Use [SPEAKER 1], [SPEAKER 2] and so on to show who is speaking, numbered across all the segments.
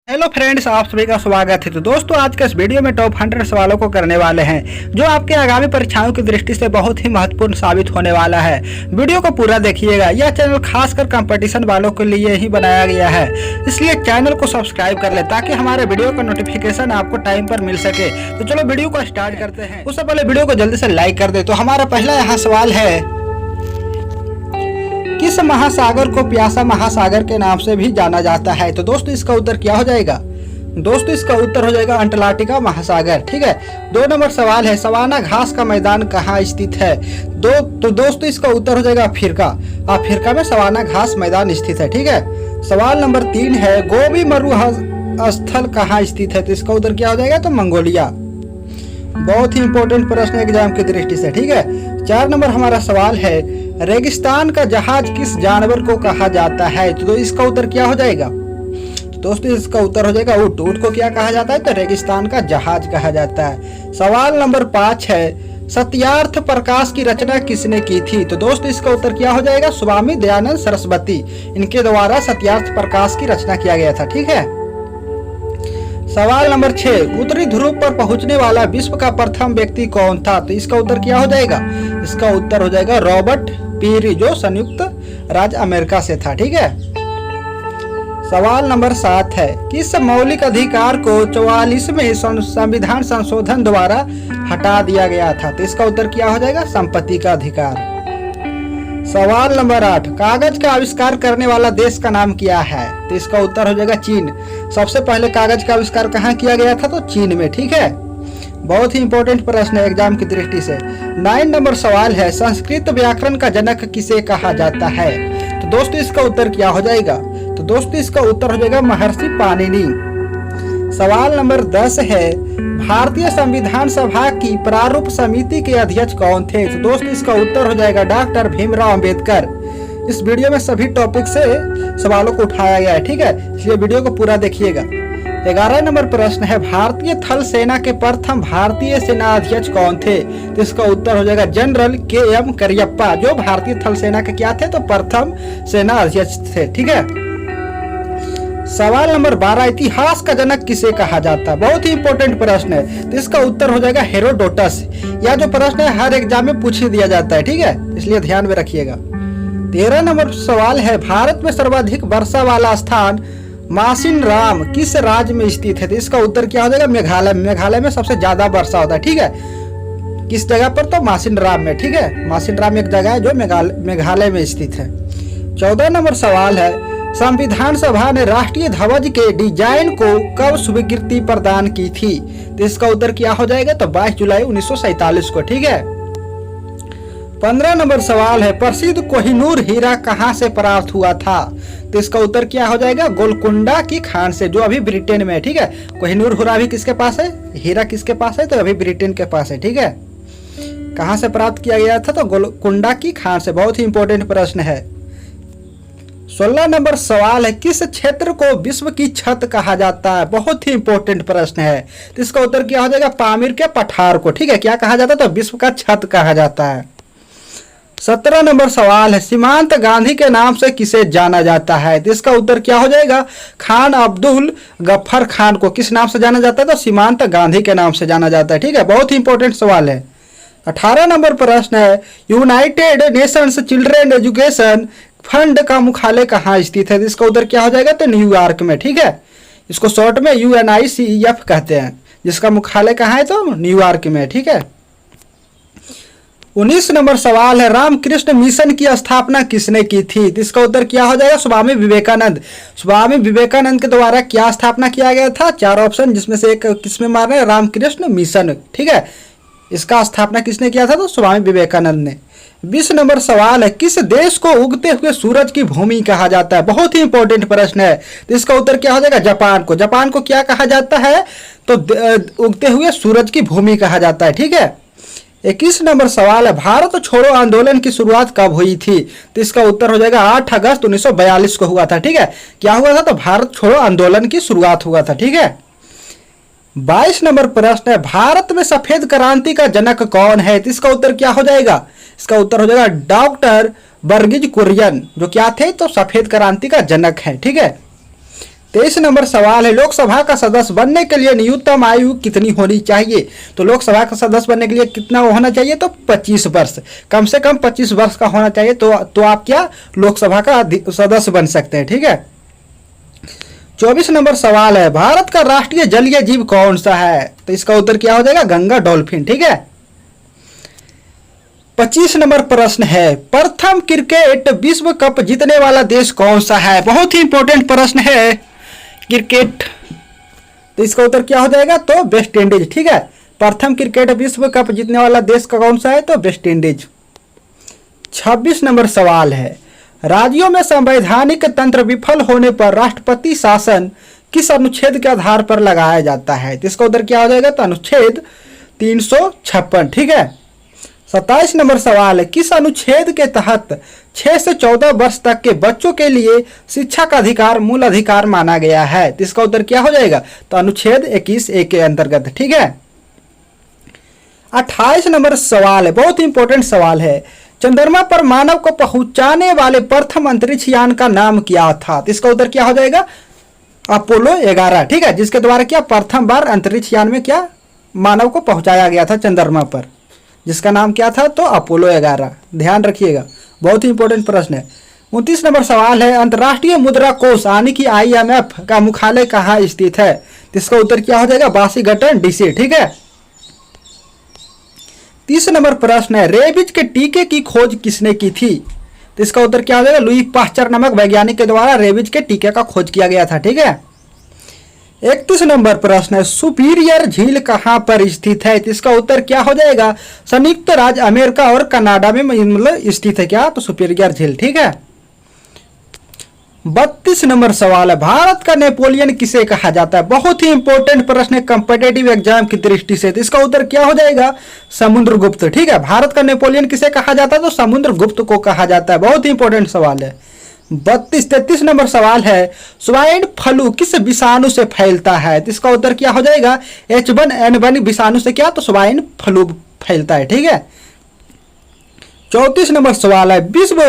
[SPEAKER 1] Hello friends, आप सभी का स्वागत है। तो दोस्तों, आज के इस वीडियो में टॉप 100 सवालों को करने वाले हैं जो आपके आगामी परीक्षाओं की दृष्टि से बहुत ही महत्वपूर्ण साबित होने वाला है। वीडियो को पूरा देखिएगा। यह चैनल खासकर कंपटीशन वालों के लिए ही बनाया गया है, इसलिए चैनल को सब्सक्राइब कर ले ताकि हमारे वीडियो का नोटिफिकेशन आपको टाइम पर मिल सके। तो चलो वीडियो को स्टार्ट करते हैं। उससे पहले वीडियो को जल्दी से लाइक कर दे। तो हमारा पहला यहाँ सवाल है, किस महासागर को प्यासा महासागर के नाम से भी जाना जाता है? तो दोस्तों, इसका उत्तर क्या हो जाएगा? दोस्तों, इसका उत्तर हो जाएगा अंटार्कटिका महासागर। ठीक है। 2 नंबर सवाल है, सवाना घास का मैदान कहाँ स्थित है? तो दोस्तों, इसका उत्तर हो जाएगा अफ्रीका। अफ्रीका में सवाना घास मैदान स्थित है। ठीक है। सवाल नंबर 3 है, गोबी मरुस्थल कहाँ स्थित है? तो इसका उत्तर क्या हो जाएगा? तो मंगोलिया। बहुत ही इंपॉर्टेंट प्रश्न एग्जाम की दृष्टि से। ठीक है। 4 नंबर हमारा सवाल है, रेगिस्तान का जहाज किस जानवर को कहा जाता है? तो इसका उत्तर क्या हो जाएगा? तो दोस्तों, इसका उत्तर हो जाएगा ऊंट। ऊंट को क्या कहा जाता है? तो रेगिस्तान का जहाज कहा जाता है। सवाल नंबर 5 है, सत्यार्थ प्रकाश की रचना किसने की थी? तो दोस्तों, इसका उत्तर क्या हो जाएगा? स्वामी दयानंद सरस्वती, इनके द्वारा सत्यार्थ प्रकाश की रचना किया गया था। ठीक है। सवाल नंबर 6, उत्तरी ध्रुव पर पहुंचने वाला विश्व का प्रथम व्यक्ति कौन था? तो इसका उत्तर क्या हो जाएगा? इसका उत्तर हो जाएगा रॉबर्ट पीरी, जो संयुक्त राज्य अमेरिका से था। ठीक है। सवाल नंबर 7 है, किस मौलिक अधिकार को 44वें संविधान संशोधन द्वारा हटा दिया गया था? तो इसका उत्तर क्या हो जाएगा? संपत्ति का अधिकार। सवाल नंबर 8, कागज का आविष्कार करने वाला देश का नाम क्या है? तो इसका उत्तर हो जाएगा चीन। सबसे पहले कागज का आविष्कार कहाँ किया गया था? तो चीन में। ठीक है। बहुत ही इंपॉर्टेंट प्रश्न है एग्जाम की दृष्टि से। 9 नंबर सवाल है, संस्कृत व्याकरण का जनक किसे कहा जाता है? तो दोस्तों, इसका उत्तर क्या हो जाएगा? तो दोस्तों, इसका उत्तर हो जाएगा महर्षि पाणिनि। सवाल नंबर 10 है, भारतीय संविधान सभा की प्रारूप समिति के अध्यक्ष कौन थे? तो दोस्तों, इसका उत्तर हो जाएगा डॉक्टर भीमराव अंबेडकर। इस वीडियो में सभी टॉपिक से सवालों को उठाया गया है। ठीक है, इसलिए वीडियो को पूरा देखिएगा। 11 नंबर प्रश्न है, भारतीय थल सेना के प्रथम भारतीय सेना अध्यक्ष कौन थे? तो इसका उत्तर हो जाएगा जनरल KM करियप्पा, जो भारतीय थल सेना के क्या थे? तो प्रथम सेना अध्यक्ष थे। ठीक है। सवाल नंबर 12, इतिहास का जनक किसे कहा जाता है? बहुत ही इंपॉर्टेंट प्रश्न है। तो इसका उत्तर हो जाएगा हेरोडोटस। यह जो प्रश्न है हर एग्जाम में पूछ ही दिया जाता है। ठीक है, इसलिए ध्यान में रखिएगा। 13 नंबर सवाल है, भारत में सर्वाधिक वर्षा वाला स्थान मासिनराम किस राज्य में स्थित है? तो इसका उत्तर क्या हो जाएगा? मेघालय। मेघालय में सबसे ज्यादा वर्षा होता है। ठीक है। किस जगह पर? तो मासिनराम में। ठीक है। मासिनराम एक जगह है जो मेघालय में स्थित है। 14 नंबर सवाल है, संविधान सभा ने राष्ट्रीय ध्वज के डिजाइन को कब स्वीकृति प्रदान की थी? तो इसका उत्तर क्या हो जाएगा? तो 22 जुलाई 1947 को। ठीक है। 15 नंबर सवाल है, प्रसिद्ध कोहिनूर हीरा कहाँ से प्राप्त हुआ था? तो इसका उत्तर क्या हो जाएगा? गोलकुंडा की खान से, जो अभी ब्रिटेन में है। ठीक है। कोहिनूर हीरा भी किसके पास है? हीरा किसके पास है? तो अभी ब्रिटेन के पास है। ठीक है। कहाँ से प्राप्त किया गया था? तो गोलकुंडा की खान से। बहुत ही इंपॉर्टेंट प्रश्न है। 16 नंबर सवाल है, किस क्षेत्र को विश्व की छत कहा जाता है? बहुत ही इंपॉर्टेंट प्रश्न है। तो इसका उत्तर क्या हो जाएगा? पामीर के पठार को। ठीक है। क्या कहा जाता है? तो विश्व का छत कहा जाता है। 17 नंबर सवाल है, सीमांत गांधी के नाम से किसे जाना जाता है? तो इसका उत्तर क्या हो जाएगा? खान अब्दुल गफ्फर खान को किस नाम से जाना जाता है? तो सीमांत गांधी के नाम से जाना जाता है। ठीक है। बहुत ही इंपॉर्टेंट सवाल है। 18 नंबर प्रश्न है, United Nations children education fund का मुख्यालय कहाँ स्थित है? इसका उत्तर क्या हो जाएगा? तो न्यूयॉर्क में। ठीक है। इसको शॉर्ट में UNICEF कहते हैं, जिसका मुख्यालय कहाँ है? तो न्यूयॉर्क में। ठीक है। 19 नंबर सवाल है, रामकृष्ण मिशन की स्थापना किसने की थी? तो इसका उत्तर क्या हो जाएगा? स्वामी विवेकानंद। स्वामी विवेकानंद के द्वारा क्या स्थापना किया गया था? 4 ऑप्शन, जिसमें से एक किसमें मारना है? रामकृष्ण मिशन। ठीक है। इसका स्थापना किसने किया था? तो स्वामी विवेकानंद ने। 20 नंबर सवाल है, किस देश को उगते हुए सूरज की भूमि कहा जाता है? बहुत ही इंपॉर्टेंट प्रश्न है। तो इसका उत्तर क्या हो जाएगा? जापान को। जापान को क्या कहा जाता है? तो उगते हुए सूरज की भूमि कहा जाता है। ठीक है। 21 नंबर सवाल है, भारत छोड़ो आंदोलन की शुरुआत कब हुई थी? तो इसका उत्तर हो जाएगा 8 अगस्त 1942 को हुआ था। ठीक है। क्या हुआ था? तो भारत छोड़ो आंदोलन की शुरुआत हुआ था। ठीक है। 22 नंबर प्रश्न है, भारत में सफेद क्रांति का जनक कौन है? तो इसका उत्तर क्या हो जाएगा? इसका उत्तर हो जाएगा डॉक्टर वर्गीज कुरियन, जो क्या थे? तो सफेद क्रांति का जनक है। ठीक है। 23 नंबर सवाल है, लोकसभा का सदस्य बनने के लिए न्यूनतम आयु कितनी होनी चाहिए? तो लोकसभा का सदस्य बनने के लिए कितना होना चाहिए? तो 25 वर्ष, कम से कम 25 वर्ष का होना चाहिए, तो आप क्या लोकसभा का सदस्य बन सकते हैं। ठीक है। 24 नंबर सवाल है, भारत का राष्ट्रीय जलीय जीव कौन सा है? तो इसका उत्तर क्या हो जाएगा? गंगा डॉल्फिन। ठीक है। 25 नंबर प्रश्न है, प्रथम क्रिकेट विश्व कप जीतने वाला देश कौन सा है? बहुत ही इंपॉर्टेंट प्रश्न है क्रिकेट। तो इसका उत्तर क्या हो जाएगा? तो वेस्ट इंडीज। ठीक है। प्रथम क्रिकेट विश्व कप जीतने वाला देश का कौन सा है? तो वेस्ट इंडीज। 26 नंबर सवाल है, राज्यों में संवैधानिक तंत्र विफल होने पर राष्ट्रपति शासन किस अनुच्छेद के आधार पर लगाया जाता है? तो इसका उत्तर क्या हो जाएगा? तो अनुच्छेद 356। ठीक है। 27 नंबर सवाल है, किस अनुच्छेद के तहत 6 से 14 वर्ष तक के बच्चों के लिए शिक्षा का अधिकार मूल अधिकार माना गया है? तो इसका उत्तर क्या हो जाएगा? तो अनुच्छेद 21A के अंतर्गत। ठीक है। 28 नंबर सवाल है, बहुत इंपॉर्टेंट सवाल है, चंद्रमा पर मानव को पहुंचाने वाले प्रथम अंतरिक्ष यान का नाम क्या था? तो इसका उत्तर क्या हो जाएगा? अपोलो 11। ठीक है। जिसके द्वारा क्या प्रथम बार अंतरिक्ष यान में क्या मानव को पहुंचाया गया था चंद्रमा पर, जिसका नाम क्या था? तो अपोलो 11। ध्यान रखिएगा, बहुत ही इंपॉर्टेंट प्रश्न है। 29 नंबर सवाल है, अंतर्राष्ट्रीय मुद्रा कोष यानी कि IMF का मुख्यालय कहाँ स्थित है? तो इसका उत्तर क्या हो जाएगा? Washington DC। ठीक है। 30 नंबर प्रश्न है, रेबीज के टीके की खोज किसने की थी? तो इसका उत्तर क्या हो जाएगा? लुई पाश्चर नामक वैज्ञानिक के द्वारा रेबीज के टीके का खोज किया गया था। ठीक है। 31 नंबर प्रश्न है, सुपीरियर झील कहां पर स्थित है? तो इसका उत्तर क्या हो जाएगा? संयुक्त राज्य अमेरिका और कनाडा में मतलब स्थित है क्या? तो सुपीरियर झील। ठीक है। 32 नंबर सवाल है, भारत का नेपोलियन किसे कहा जाता है? बहुत ही इंपॉर्टेंट प्रश्न है कॉम्पिटिटिव एग्जाम की दृष्टि से। तो इसका उत्तर क्या हो जाएगा? समुद्रगुप्त। ठीक है। भारत का नेपोलियन किसे कहा जाता है? तो समुद्रगुप्त को कहा जाता है। बहुत ही इंपॉर्टेंट सवाल है। 33 नंबर सवाल है, स्वाइन फ्लू किस विषाणु से फैलता है? तो इसका उत्तर क्या हो जाएगा? H1N1 विषाणु से क्या? तो स्वाइन फ्लू फैलता है। ठीक है। 34 नंबर सवाल है, विश्व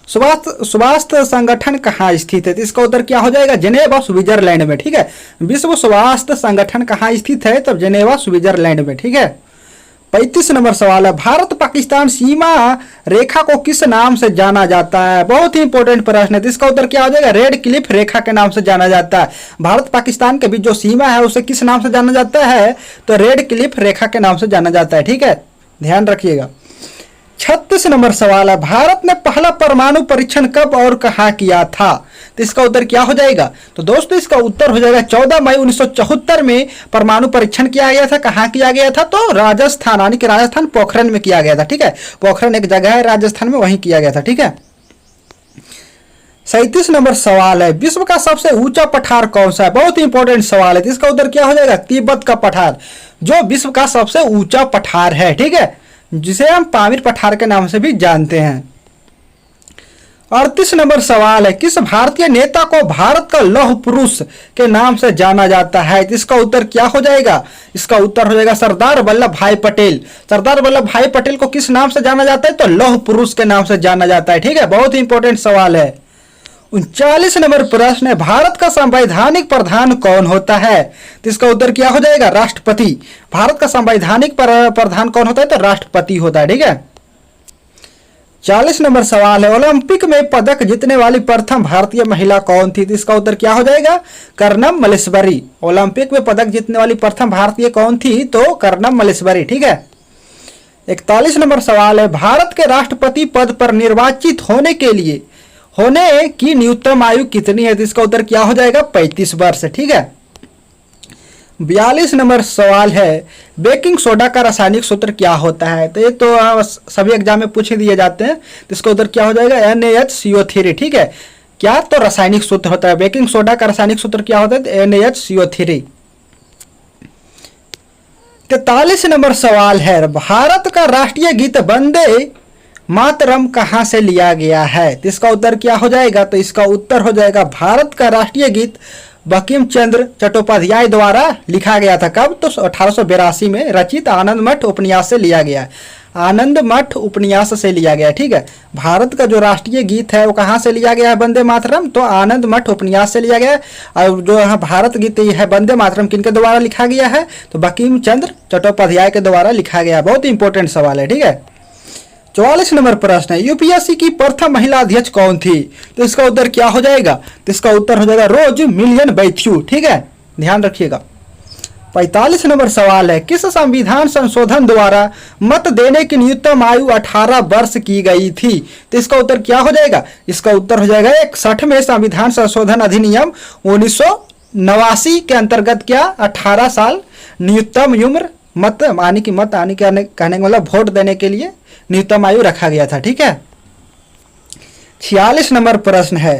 [SPEAKER 1] स्वास्थ्य संगठन कहाँ स्थित है? तो इसका उत्तर क्या हो जाएगा? जेनेवा स्विट्जरलैंड में। ठीक है। विश्व स्वास्थ्य संगठन कहाँ स्थित है? तब जेनेवा स्विट्जरलैंड में। ठीक है। 35 नंबर सवाल है, भारत पाकिस्तान सीमा रेखा को किस नाम से जाना जाता है? बहुत ही इंपॉर्टेंट प्रश्न है। तो इसका उत्तर क्या हो जाएगा? रेड क्लिफ रेखा के नाम से जाना जाता है। भारत पाकिस्तान के बीच जो सीमा है उसे किस नाम से जाना जाता है? तो रेड क्लिफ रेखा के नाम से जाना जाता है। ठीक है। ध्यान रखिएगा। 36 नंबर सवाल है, भारत ने पहला परमाणु परीक्षण कब और कहाँ किया था? तो इसका उत्तर क्या हो जाएगा? तो दोस्तों इसका उत्तर हो जाएगा 14 मई 1974 में परमाणु परीक्षण किया गया था। कहाँ किया गया था? तो राजस्थान यानी कि राजस्थान पोखरण में किया गया था। ठीक है। पोखरण एक जगह है राजस्थान में, वहीं किया गया था। ठीक है। 37 नंबर सवाल है, विश्व का सबसे ऊंचा पठार कौन सा है? बहुत ही इंपॉर्टेंट सवाल है। तो इसका उत्तर क्या हो जाएगा? तिब्बत का पठार, जो विश्व का सबसे ऊंचा पठार है। ठीक है। जिसे हम पामीर पठार के नाम से भी जानते हैं। 38 नंबर सवाल है, किस भारतीय नेता को भारत का लौह पुरुष के नाम से जाना जाता है? इसका उत्तर क्या हो जाएगा? इसका उत्तर हो जाएगा सरदार वल्लभ भाई पटेल। सरदार वल्लभ भाई पटेल को किस नाम से जाना जाता है? तो लौह पुरुष के नाम से जाना जाता है। ठीक है। बहुत ही इंपॉर्टेंट सवाल है। 39 नंबर प्रश्न है, भारत का संवैधानिक प्रधान कौन होता है? तो इसका उत्तर क्या हो जाएगा? राष्ट्रपति। भारत का संवैधानिक प्रधान कौन होता है? तो राष्ट्रपति होता है। ठीक है। 40 नंबर सवाल है, ओलंपिक में पदक जीतने वाली प्रथम भारतीय महिला कौन थी? तो इसका उत्तर क्या हो जाएगा? कर्नम मलेश्वरी। ओलंपिक में पदक जीतने वाली प्रथम भारतीय कौन थी? तो कर्नम मलेश्वरी। ठीक है। 41 नंबर सवाल है, भारत के राष्ट्रपति पद पर निर्वाचित होने की न्यूनतम आयु कितनी है? तो इसका उत्तर क्या हो जाएगा? 35 वर्ष। ठीक है। 42 नंबर सवाल है, बेकिंग सोडा का रासायनिक सूत्र क्या होता है? तो ये तो सभी एग्जाम में पूछ दिए जाते हैं। तो इसका उत्तर क्या हो जाएगा? NaHCO3। ठीक है। क्या? तो रासायनिक सूत्र होता है। बेकिंग सोडा का रासायनिक सूत्र क्या होता है? तो NaHCO3। 43 नंबर सवाल है, भारत का राष्ट्रीय गीत वंदे मातरम कहां से लिया गया है? तो इसका उत्तर क्या हो जाएगा? तो इसका उत्तर हो जाएगा भारत का राष्ट्रीय गीत बंकिम चंद्र चट्टोपाध्याय द्वारा लिखा गया था। कब? तो 1882 में रचित आनंद मठ उपन्यास से लिया गया है। आनंद मठ उपन्यास से लिया गया है, ठीक है। भारत का जो राष्ट्रीय गीत है वो कहाँ से लिया गया है? वंदे मातरम, तो आनंद मठ उपन्यास से लिया गया है। और जो यहाँ भारत गीत है वंदे मातरम किनके द्वारा लिखा गया है? तो बंकिम चंद्र चट्टोपाध्याय के द्वारा लिखा गया है। बहुत इंपॉर्टेंट सवाल है, ठीक है। 44 नंबर प्रश्न है, यूपीएससी की प्रथम महिला अध्यक्ष कौन थी? तो इसका उत्तर क्या हो जाएगा? तो इसका उत्तर हो जाएगा रोज मिलियन बैथ्यू, ठीक है, ध्यान रखिएगा। 45 नंबर सवाल है, किस संविधान संशोधन द्वारा मत देने की न्यूनतम आयु 18 वर्ष की गई थी? तो इसका उत्तर क्या हो जाएगा? इसका उत्तर हो जाएगा 61वें संविधान संशोधन अधिनियम 1989 के अंतर्गत क्या 18 साल न्यूनतम उम्र मत आने की कहने का मतलब वोट देने के लिए न्यूनतम आयु रखा गया था, ठीक है। 46 नंबर प्रश्न है,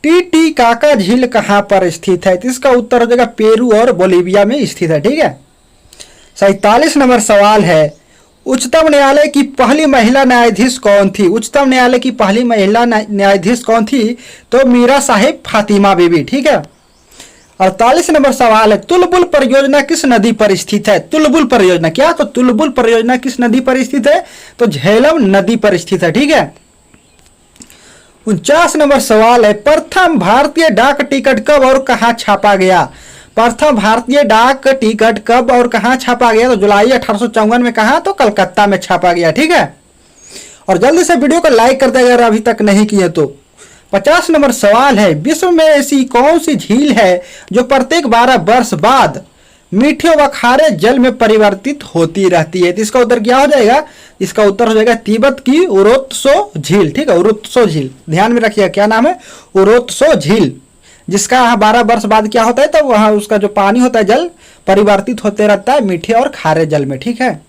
[SPEAKER 1] टीटीकाका झील कहां पर स्थित है? तो इसका उत्तर हो जाएगा पेरू और बोलीविया में स्थित है, ठीक है। 47 नंबर सवाल है, उच्चतम न्यायालय की पहली महिला न्यायाधीश कौन थी? उच्चतम न्यायालय की पहली महिला न्यायाधीश कौन थी? तो मीरा साहिब फातिमा बीबी, ठीक है। 48 नंबर सवाल है, तुलबुल परियोजना किस नदी पर स्थित है? तुलबुल परियोजना क्या? तो तुलबुल परियोजना किस नदी पर स्थित है? तो झेलम नदी पर स्थित है, ठीक है। 49 नंबर सवाल है, प्रथम भारतीय डाक टिकट कब और कहां छापा गया? प्रथम भारतीय डाक टिकट कब और कहां छापा गया? तो जुलाई 1854 में। कहा? तो कलकत्ता में छापा गया, ठीक है। और जल्दी से वीडियो को लाइक कर दे अगर अभी तक नहीं किए तो। 50 नंबर सवाल है, विश्व में ऐसी कौन सी झील है जो प्रत्येक 12 वर्ष बाद मीठे व खारे जल में परिवर्तित होती रहती है? तो इसका उत्तर क्या हो जाएगा? इसका उत्तर हो जाएगा तिब्बत की उरोत्सो झील, ठीक है, उरोत्सो झील, ध्यान में रखिएगा। क्या नाम है? उरोत्सो झील, जिसका 12 वर्ष बाद क्या होता है? तो वहां उसका जो पानी होता है जल परिवर्तित होते रहता है मीठे और खारे जल में, ठीक है।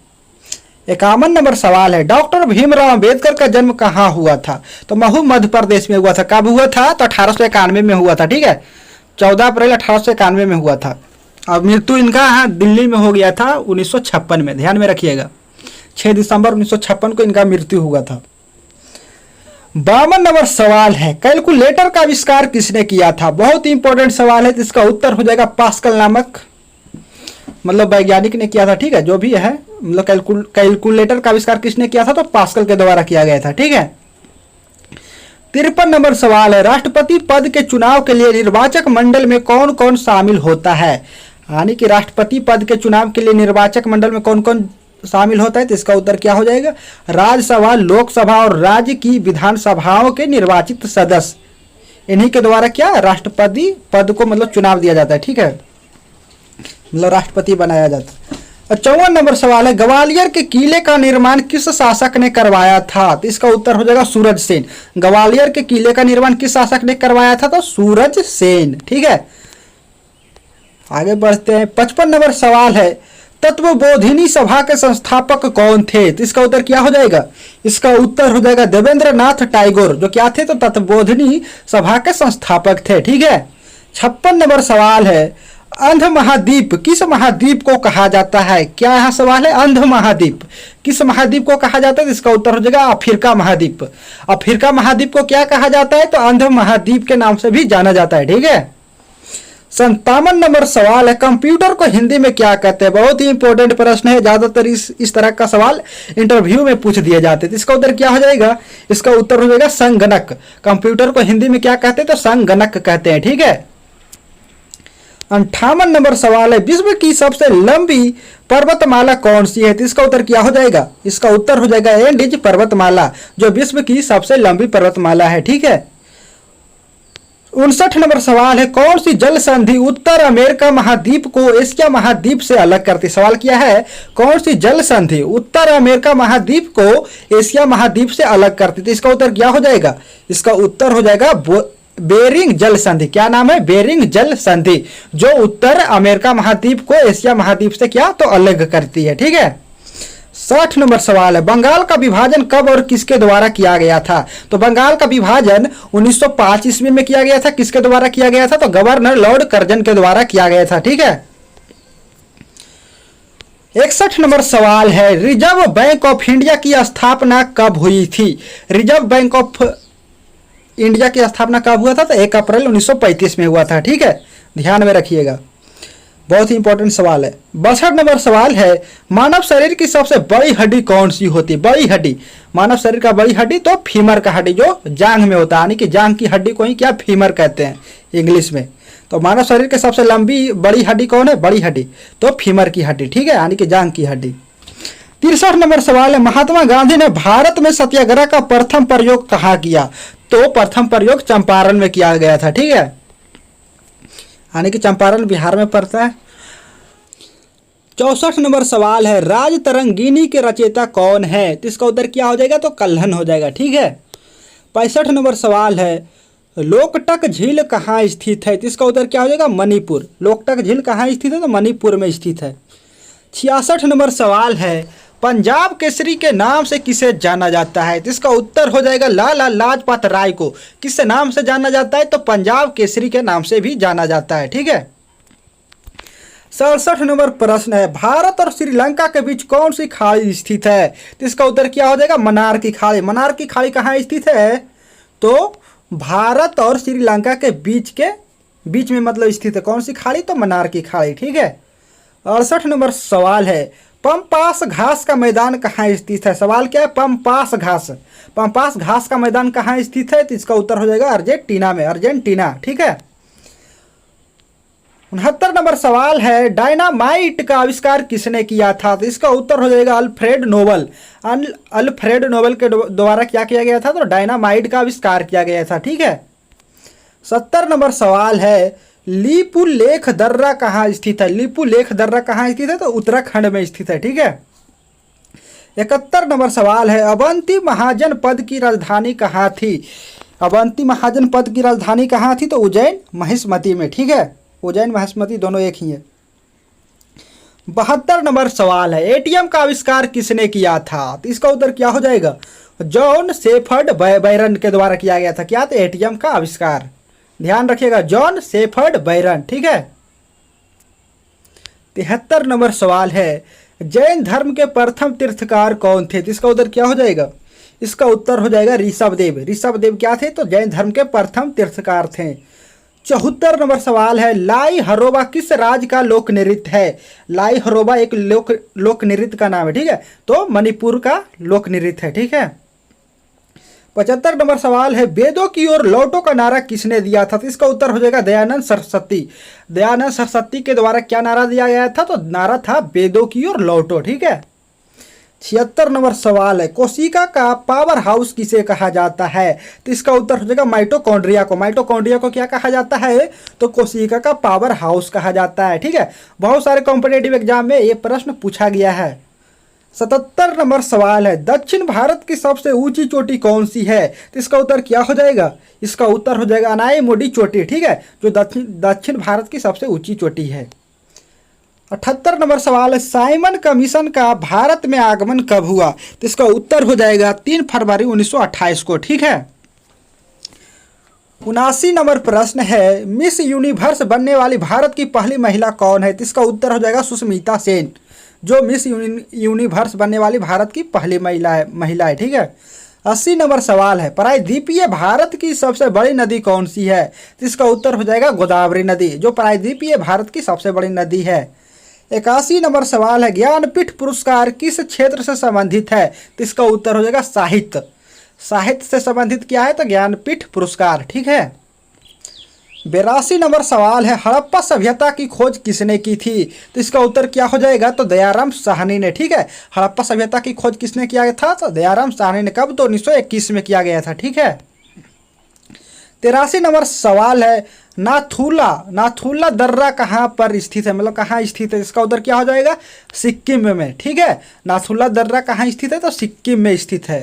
[SPEAKER 1] 51 नंबर सवाल है, डॉक्टर भीमराव अंबेडकर का जन्म कहाँ हुआ था? तो महू मध्य प्रदेश में हुआ था। कब हुआ था? तो 1891 में हुआ था, ठीक है। 14 अप्रैल 1891 में हुआ था। और मृत्यु इनका दिल्ली में हो गया था 1956 में, ध्यान में रखिएगा। 6 दिसंबर 1956 को इनका मृत्यु हुआ था। 52 नंबर सवाल है, कैलकुलेटर का आविष्कार किसने किया था? बहुत इंपॉर्टेंट सवाल है। इसका उत्तर हो जाएगा पास्कल नामक मतलब वैज्ञानिक ने किया था, ठीक है। जो भी है मतलब कैलकुलेटर का आविष्कार किसने किया था? तो पास्कल के द्वारा किया गया था, ठीक है। 53 नंबर सवाल है, राष्ट्रपति पद के चुनाव के लिए निर्वाचक मंडल में कौन कौन शामिल होता है? यानी कि राष्ट्रपति पद के चुनाव के लिए निर्वाचक मंडल में कौन कौन शामिल होता है? तो इसका उत्तर क्या हो जाएगा? राज्यसभा, लोकसभा और राज्य की विधानसभाओं के निर्वाचित सदस्य, इन्हीं के द्वारा क्या राष्ट्रपति पद को मतलब चुनाव दिया जाता है, ठीक है, मतलब राष्ट्रपति बनाया जाता है। 54 नंबर सवाल है, ग्वालियर के किले का निर्माण किस शासक ने करवाया था? तो इसका उत्तर हो जाएगा सूरज सेन। ग्वालियर के किले का निर्माण किस शासक ने करवाया था? तो सूरज सेन, ठीक है। आगे बढ़ते हैं। 55 नंबर सवाल है, तत्वबोधिनी सभा के संस्थापक कौन थे? तो इसका उत्तर क्या हो जाएगा? इसका उत्तर हो जाएगा देवेंद्र नाथ टैगोर, जो क्या थे? तो तत्वबोधिनी सभा के संस्थापक थे, ठीक है। 56 नंबर सवाल है, अंध महाद्वीप किस महाद्वीप को कहा जाता है? क्या यहाँ सवाल है? अंध महाद्वीप किस महाद्वीप को कहा जाता है? इसका उत्तर हो जाएगा अफ्रीका महाद्वीप। अफ्रीका महाद्वीप को क्या कहा जाता है? तो अंध महाद्वीप के नाम से भी जाना जाता है, ठीक है। 57 नंबर सवाल है, कंप्यूटर को हिंदी में क्या कहते हैं? बहुत ही इंपॉर्टेंट प्रश्न है। ज्यादातर इस तरह का सवाल इंटरव्यू में पूछ दिए जाते हैं। इसका उत्तर क्या हो जाएगा? इसका उत्तर हो जाएगा संगणक। कंप्यूटर को हिंदी में क्या कहते हैं? तो संगणक कहते हैं, ठीक है। 58 नंबर सवाल है, विश्व की सबसे लंबी पर्वतमाला कौन सी है? तो इसका उत्तर क्या हो जाएगा? इसका उत्तर हो जाएगा एंडीज पर्वतमाला, जो विश्व की सबसे लंबी पर्वतमाला है, ठीक है। 59 नंबर सवाल है, कौन सी जल संधि उत्तर अमेरिका महाद्वीप को एशिया महाद्वीप से अलग करती? सवाल क्या है? कौन सी जल संधि उत्तर अमेरिका महाद्वीप को एशिया महाद्वीप से अलग करती? तो इसका उत्तर क्या हो जाएगा? इसका उत्तर हो जाएगा बेरिंग जल संधि। क्या नाम है? बेरिंग जल संधि, जो उत्तर अमेरिका महाद्वीप को एशिया महाद्वीप से क्या तो अलग करती है, ठीक है। 60 नंबर सवाल है, बंगाल का विभाजन कब और किसके द्वारा किया गया था? तो बंगाल का विभाजन 1905 ईस्वी में किया गया था। किसके द्वारा किया गया था? तो गवर्नर लॉर्ड कर्जन के द्वारा किया गया था, ठीक है। 61 नंबर सवाल है, रिजर्व बैंक ऑफ इंडिया की स्थापना कब हुई थी? रिजर्व बैंक ऑफ इंडिया की स्थापना कब हुआ था? तो 1 अप्रैल 1935 में हुआ था, ठीक है। ध्यान में रखिएगा, बहुत ही इंपॉर्टेंट सवाल है। 62 नंबर सवाल है, मानव शरीर की सबसे बड़ी हड्डी कौन सी होती है? बड़ी हड्डी, मानव शरीर का बड़ी हड्डी तो फीमर का हड्डी, जो जांघ में होता है, यानी कि जांघ की हड्डी को ही क्या फीमर कहते हैं इंग्लिश में। तो मानव शरीर की सबसे लंबी बड़ी हड्डी कौन है? बड़ी हड्डी तो फीमर की हड्डी, ठीक है, यानी कि जांघ की हड्डी। 63 नंबर सवाल है, महात्मा गांधी ने भारत में सत्याग्रह का प्रथम प्रयोग कहाँ किया? तो प्रथम प्रयोग चंपारण में किया गया था, ठीक है, यानी कि चंपारण बिहार में पड़ता है। 64 नंबर सवाल है, राज तरंगिनी के रचयिता कौन है? तो इसका उत्तर क्या हो जाएगा? तो कल्हण हो जाएगा, ठीक है। 65 नंबर सवाल है, लोकटक झील कहाँ स्थित है? तो इसका उत्तर क्या हो जाएगा? मणिपुर। लोकटक झील कहाँ स्थित है? तो मणिपुर में स्थित है। 66 नंबर सवाल है, पंजाब केसरी के नाम से किसे जाना जाता है? तो इसका उत्तर हो जाएगा लाला लाजपत राय को। किस नाम से जाना जाता है? तो पंजाब केसरी के नाम से भी जाना जाता है, ठीक है। 67 नंबर प्रश्न है, भारत और श्रीलंका के बीच कौन सी खाड़ी स्थित है? तो इसका उत्तर क्या हो जाएगा? मन्नार की खाड़ी। मन्नार की खाड़ी कहाँ स्थित है? तो भारत और श्रीलंका के बीच में मतलब स्थित है। कौन सी खाड़ी? तो मन्नार की खाड़ी, ठीक है। 68 नंबर सवाल है, पंपास घास का मैदान कहाँ स्थित है? सवाल क्या है? पंपास घास का मैदान कहाँ स्थित है? तो इसका उत्तर हो जाएगा अर्जेंटीना में, अर्जेंटीना, ठीक है। 69 नंबर सवाल है, डायनामाइट का आविष्कार किसने किया था? तो इसका उत्तर हो जाएगा अल्फ्रेड नोबल। अल्फ्रेड नोबल के द्वारा क्या किया गया था? तो डायनामाइट का आविष्कार किया गया था, ठीक है। 70 नंबर सवाल है, लीपू लेख दर्रा कहाँ स्थित है? लीपू लेख दर्रा कहाँ स्थित है? तो उत्तराखंड में स्थित है, ठीक है। 71 नंबर सवाल है, अवंती महाजन पद की राजधानी कहाँ थी? अवंती महाजन पद की राजधानी कहाँ थी? तो उज्जैन महिष्मती में, ठीक है। उज्जैन महिष्मती दोनों एक ही है। 72 नंबर सवाल है, एटीएम का आविष्कार किसने किया था? तो इसका उत्तर क्या हो जाएगा? जॉन शेफर्ड बैरन के द्वारा किया गया था। क्या? तो एटीएम का आविष्कार, ध्यान रखिएगा, जॉन शेफर्ड बैरन, ठीक है। 73 नंबर सवाल है, जैन धर्म के प्रथम तीर्थकार कौन थे? तो इसका उत्तर क्या हो जाएगा? इसका उत्तर हो जाएगा ऋषभदेव। ऋषभदेव क्या थे? तो जैन धर्म के प्रथम तीर्थकार थे। 74 नंबर सवाल है, लाई हरोबा किस राज्य का लोक नृत्य है? लाई हरोबा एक लोक नृत्य का नाम है, ठीक है, तो मणिपुर का लोक नृत्य है, ठीक है। 75 नंबर सवाल है, वेदों की ओर लौटो का नारा किसने दिया था? तो इसका उत्तर हो जाएगा दयानंद सरस्वती। दयानंद सरस्वती के द्वारा क्या नारा दिया गया था? तो नारा था वेदों की ओर लौटो, ठीक है। 76 नंबर सवाल है, कोशिका का पावर हाउस किसे कहा जाता है? तो इसका उत्तर हो जाएगा माइटोकॉन्ड्रिया को। माइटोकॉन्ड्रिया को क्या कहा जाता है? तो कोशिका का पावर हाउस कहा जाता है, ठीक है। बहुत सारे कॉम्पिटेटिव एग्जाम में ये प्रश्न पूछा गया है। 77 नंबर सवाल है, दक्षिण भारत की सबसे ऊंची चोटी कौन सी है? तो इसका उत्तर क्या हो जाएगा? इसका उत्तर हो जाएगा अनायमुडी चोटी, ठीक है, जो दक्षिण भारत की सबसे ऊंची चोटी है। 78 नंबर सवाल है, साइमन कमीशन का भारत में आगमन कब हुआ? तो इसका उत्तर हो जाएगा 3 फरवरी 1928 को, ठीक है। 79 नंबर प्रश्न है, मिस यूनिवर्स बनने वाली भारत की पहली महिला कौन है? तो इसका उत्तर हो जाएगा सुष्मिता सेन, जो मिस यूनिवर्स बनने वाली भारत की पहली महिला है, ठीक है। 80 नंबर सवाल है, प्रायद्वीपीय भारत की सबसे बड़ी नदी कौन सी है? तो इसका उत्तर हो जाएगा गोदावरी नदी, जो प्रायद्वीपीय भारत की सबसे बड़ी नदी है। 81 नंबर सवाल है, ज्ञानपीठ पुरस्कार किस क्षेत्र से संबंधित है? तो इसका उत्तर हो जाएगा साहित्य। साहित्य से संबंधित क्या है? तो ज्ञानपीठ पुरस्कार, ठीक है। 82 नंबर सवाल है, हड़प्पा सभ्यता की खोज किसने की थी? तो इसका उत्तर क्या हो जाएगा? तो दयाराम साहनी ने, ठीक है। हड़प्पा सभ्यता की खोज किसने किया था? तो दयाराम साहनी ने। कब? तो 1921 में किया गया था, ठीक है। 83 नंबर सवाल है, नाथुला दर्रा कहाँ पर स्थित है? मतलब कहाँ स्थित है? इसका उत्तर क्या हो जाएगा? सिक्किम में, ठीक है। नाथुला दर्रा कहाँ स्थित है? तो सिक्किम में स्थित है।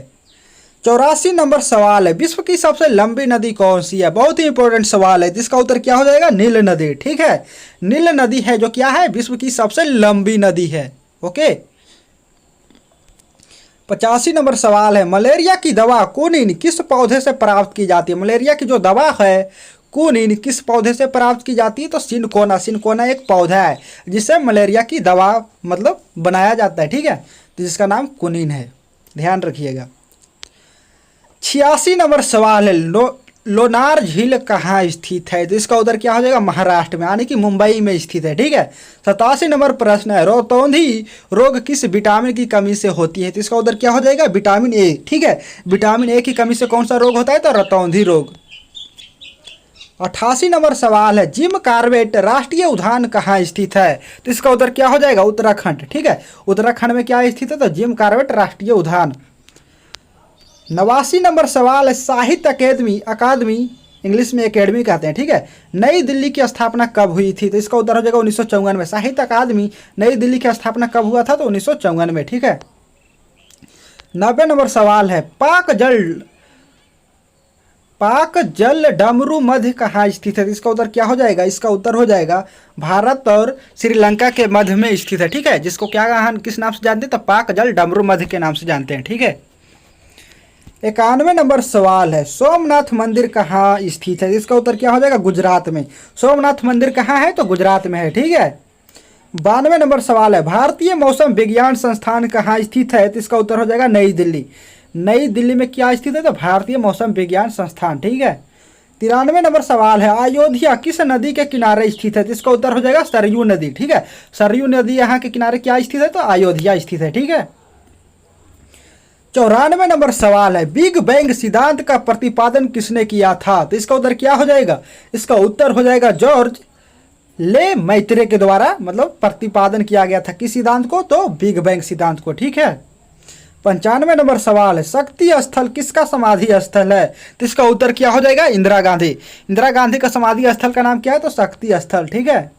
[SPEAKER 1] 84 नंबर सवाल है, विश्व की सबसे लंबी नदी कौन सी है? बहुत ही इंपॉर्टेंट सवाल है, जिसका उत्तर क्या हो जाएगा? नील नदी, ठीक है। नील नदी है जो क्या है? विश्व की सबसे लंबी नदी है, ओके। 85 नंबर सवाल है, मलेरिया की दवा क्विनिन किस पौधे से प्राप्त की जाती है? मलेरिया की जो दवा है क्विनिन किस पौधे से प्राप्त की जाती है? तो सिनकोना। सिनकोना एक पौधा है जिससे मलेरिया की दवा मतलब बनाया जाता है, ठीक है, तो जिसका नाम क्विनिन है, ध्यान रखिएगा। 86 नंबर सवाल है, लोनार झील कहाँ स्थित है? तो इसका उत्तर क्या हो जाएगा? महाराष्ट्र में, यानी कि मुंबई में स्थित है। ठीक है। 87 नंबर प्रश्न है, रतौंधी रोग किस विटामिन की कमी से होती है? तो इसका उत्तर क्या हो जाएगा? Vitamin A. ठीक है। विटामिन ए की कमी से कौन सा रोग होता है? तो रतौंधी रोग। 88 नंबर सवाल है, जिम कॉर्बेट राष्ट्रीय उद्यान कहाँ स्थित है? तो इसका उत्तर क्या हो जाएगा? उत्तराखंड। ठीक है। उत्तराखंड में क्या स्थित है? तो जिम कॉर्बेट राष्ट्रीय उद्यान। 89 नंबर सवाल है, साहित्य अकादमी इंग्लिश में एकेडमी कहते हैं। ठीक है। नई दिल्ली की स्थापना कब हुई थी? तो इसका उत्तर हो जाएगा 1954 में। साहित्य अकादमी नई दिल्ली की स्थापना कब हुआ था? तो 1954 में। ठीक है। 90 नंबर सवाल है, पाक जल डमरू मध्य कहाँ स्थित है? इसका उत्तर क्या हो जाएगा? इसका उत्तर हो जाएगा भारत और श्रीलंका के मध्य में स्थित है। ठीक है। जिसको क्या किस नाम से जानते हैं? तो पाक जल डमरू मध्य के नाम से जानते हैं। ठीक है। 91 नंबर सवाल है, सोमनाथ मंदिर कहाँ स्थित है? इसका उत्तर क्या हो जाएगा? गुजरात में। सोमनाथ मंदिर कहाँ है? तो गुजरात में है। ठीक है। 92 नंबर सवाल है, भारतीय मौसम विज्ञान संस्थान कहाँ स्थित है? तो इसका उत्तर हो जाएगा नई दिल्ली। नई दिल्ली में क्या स्थित है? तो भारतीय मौसम विज्ञान संस्थान। ठीक है। 93 नंबर सवाल है, अयोध्या किस नदी के किनारे स्थित है? तो इसका उत्तर हो जाएगा सरयू नदी। ठीक है। सरयू नदी यहाँ के किनारे क्या स्थित है? तो अयोध्या स्थित है। ठीक है। 94 नंबर सवाल है, बिग बैंग सिद्धांत का प्रतिपादन किसने किया था? तो इसका उत्तर क्या हो जाएगा? इसका उत्तर हो जाएगा जॉर्ज ले मैत्रे के द्वारा मतलब प्रतिपादन किया गया था। किस सिद्धांत को? तो बिग बैंग सिद्धांत को। ठीक है। 95 नंबर सवाल है, शक्ति स्थल किसका समाधि स्थल है? तो इसका उत्तर क्या हो जाएगा? इंदिरा गांधी। इंदिरा गांधी का समाधि स्थल का नाम क्या है? तो शक्ति स्थल। ठीक है।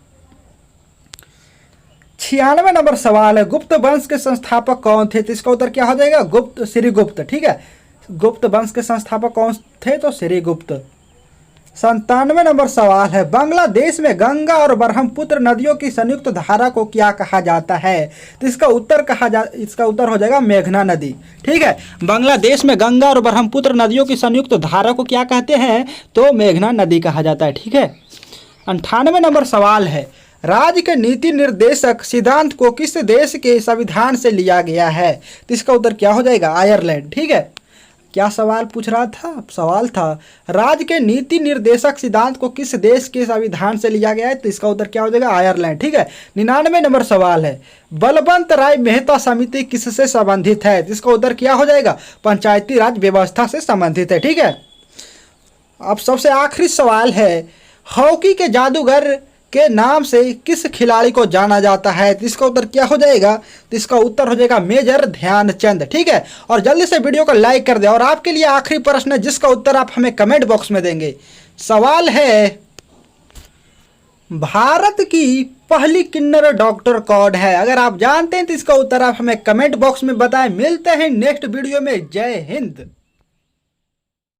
[SPEAKER 1] 96 नंबर सवाल है, गुप्त वंश के संस्थापक कौन थे? तो इसका उत्तर क्या हो जाएगा? श्रीगुप्त। ठीक है। गुप्त वंश के संस्थापक कौन थे? तो श्रीगुप्त। 97 नंबर सवाल है, बांग्लादेश में गंगा और ब्रह्मपुत्र नदियों की संयुक्त धारा को क्या कहा जाता है? तो इसका उत्तर हो जाएगा मेघना नदी। ठीक है। बांग्लादेश में गंगा और ब्रह्मपुत्र नदियों की संयुक्त धारा को क्या कहते हैं? तो मेघना नदी कहा जाता है। ठीक है। 98 नंबर सवाल है, राज्य के नीति निर्देशक सिद्धांत को किस देश के संविधान से लिया गया है? तो इसका उत्तर क्या हो जाएगा? आयरलैंड। ठीक है। क्या सवाल पूछ रहा था? सवाल था, राज्य के नीति निर्देशक सिद्धांत को किस देश के संविधान से लिया गया है? तो इसका उत्तर क्या हो जाएगा? आयरलैंड। ठीक है। 99 नंबर सवाल है, बलवंत राय मेहता समिति किससे संबंधित है? तो इसका उत्तर क्या हो जाएगा? पंचायती राज व्यवस्था से संबंधित है। ठीक है। अब सबसे आखिरी सवाल है, हॉकी के जादूगर के नाम से किस खिलाड़ी को जाना जाता है? तो इसका उत्तर क्या हो जाएगा? तो इसका उत्तर हो जाएगा मेजर ध्यानचंद। ठीक है। और जल्दी से वीडियो को लाइक कर दे। और आपके लिए आखिरी प्रश्न है जिसका उत्तर आप हमें कमेंट बॉक्स में देंगे। सवाल है, भारत की पहली किन्नर डॉक्टर कौन है? अगर आप जानते हैं तो इसका उत्तर आप हमें कमेंट बॉक्स में बताएं। मिलते हैं नेक्स्ट वीडियो में। जय हिंद।